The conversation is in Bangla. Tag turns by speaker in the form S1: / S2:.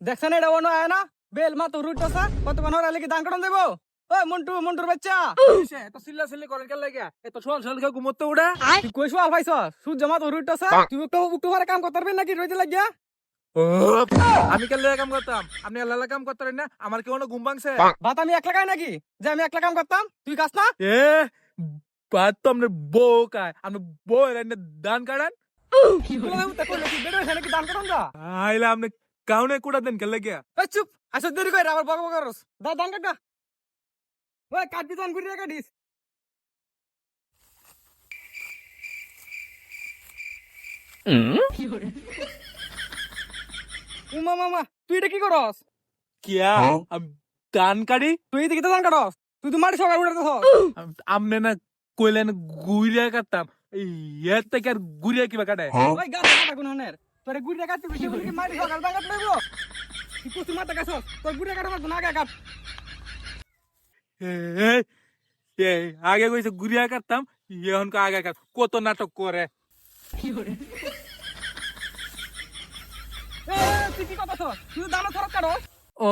S1: দেখছেন এটা অন্য আয় না বেল মা তো রুটছে কত কোন হরালে কি দান করন দেবো ওই মন্টুর বাচ্চা
S2: এত চিল্লা চিল্লি করেন কেন লাগে এত সকাল সকাল কেউ ঘুমোতে উঠে
S1: তুই কই শুয়াল পাইছ সূর্য মা তো রুটছে তুই একটু পরে কাম করতে পারবি নাকি রইতে লাগিয়া
S2: আমি কেন কাম করতাম আপনি আল্লাহ কাম করতে পারেন না আমার কেউ ঘুম ভাঙছে
S1: ভাত আমি একলা খাই নাকি যে আমি একলা কাম করতাম তুই কাজ না
S2: এ বাদ তো আপনার বউ কায় আপনি বউ এর দান কাটান
S1: নাকি দান করন যা
S2: আইলা আপনি কাউনে কুড়া দেন কেন লাগে
S1: এই চুপ আসো দেরি কইরা আবার বক বক করস দান কাটা ওই কাটি দান করি কাটিস উমা মামা তুই এটা কি করস
S2: কিয়া আমি দান কাটি
S1: তুই এদিকে তো দান কাটস তুই তো মাটি সকাল উঠাতে
S2: আমনে না কইলেন গুইরা কাটতাম এর থেকে আর গুইরা কিবা কাটে
S1: ওই গাছ কাটা কোন হনের তোরে গুড়িয়া কাটতে বেশি করে মাটি সকাল দান কাটতে লাগবো তুই কুস্তি মারতে গেছস তোর গুড়িয়া কাটা মারতো না আগে কাট
S2: এই, এই, আগে কইছে গুড়িয়া কাটতাম এখন আগে কাট কত নাটক করে
S1: তুই কি কথা তুই দানা খরচ কাটস
S2: ও